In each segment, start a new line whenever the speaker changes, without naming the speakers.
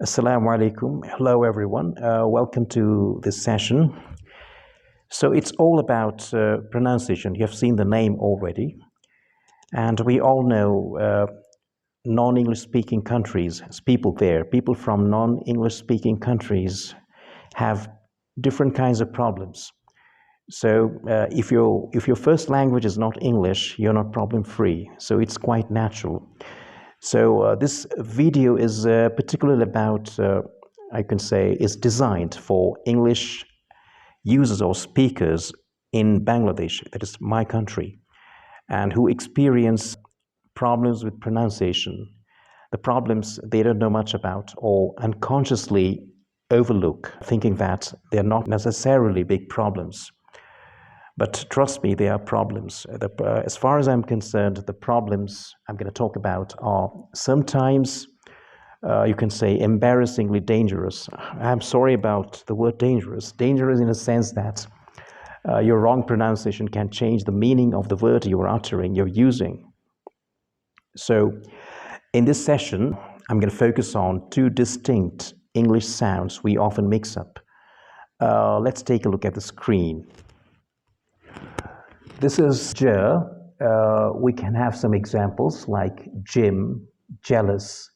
Assalamu alaikum. Hello, everyone. Welcome to this session. So it's all about pronunciation. You have seen the name already. And we all know non-English speaking countries, people from non-English speaking countries have different kinds of problems. So if your first language is not English, you're not problem free. So it's quite natural. So this video is particularly about, I can say, is designed for English users or speakers in Bangladesh, that is my country, and who experience problems with pronunciation, the problems they don't know much about or unconsciously overlook, thinking that they're not necessarily big problems. But trust me, there are problems. As far as I'm concerned, the problems I'm going to talk about are sometimes, you can say, embarrassingly dangerous. I'm sorry about the word dangerous. Dangerous in a sense that your wrong pronunciation can change the meaning of the word you're uttering, you're using. So in this session, I'm going to focus on two distinct English sounds we often mix up. Let's take a look at the screen. This is J. We can have some examples like gym, jealous,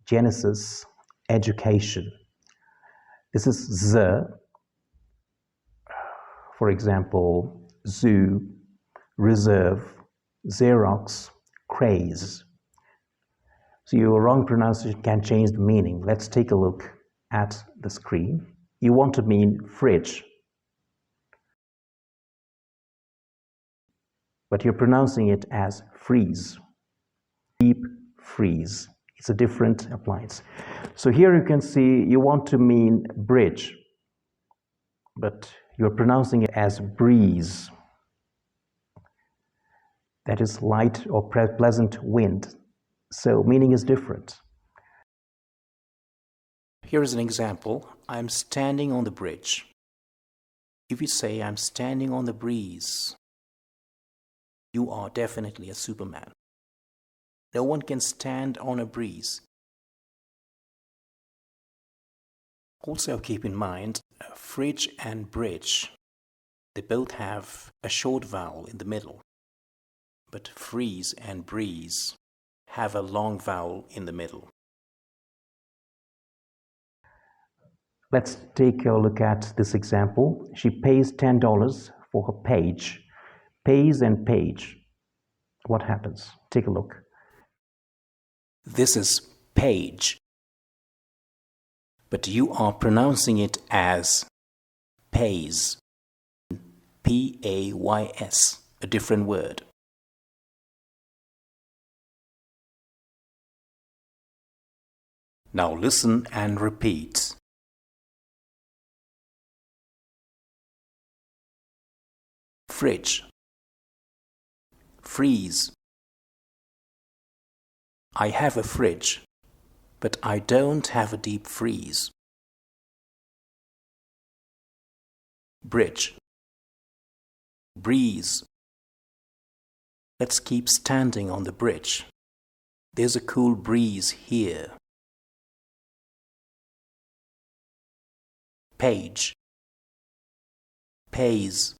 Genesis, education. This is Z. For example, zoo, reserve, Xerox, craze. So your wrong pronunciation can change the meaning. Let's take a look at the screen. You want to mean fridge, but you're pronouncing it as freeze. Deep freeze. It's a different appliance. So here you can see you want to mean bridge, but you're pronouncing it as breeze. That is light or pleasant wind. So meaning is different. Here is an example. I'm standing on the bridge. If you say I'm standing on the breeze, you are definitely a Superman. No one can stand on a breeze. Also keep in mind, fridge and bridge, they both have a short vowel in the middle. But freeze and breeze have a long vowel in the middle. Let's take a look at this example. She pays $10 for her page. Pays and page. What happens? Take a look. This is page, but you are pronouncing it as pays. P-A-Y-S, a different word. Now listen and repeat. Fridge, freeze. I have a fridge, but I don't have a deep freeze. Bridge, breeze. Let's keep standing on the bridge. There's a cool breeze here. Page, pays.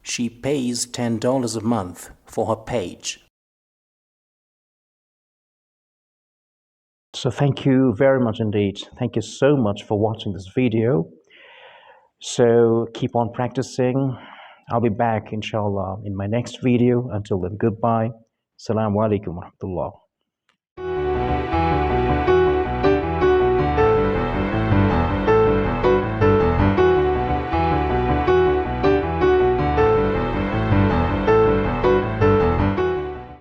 She pays $10 a month for her page. So thank you very much indeed. Thank you so much for watching this video. So keep on practicing. I'll be back, inshallah, in my next video. Until then, goodbye. Assalamu alaikum wa rahmatullah.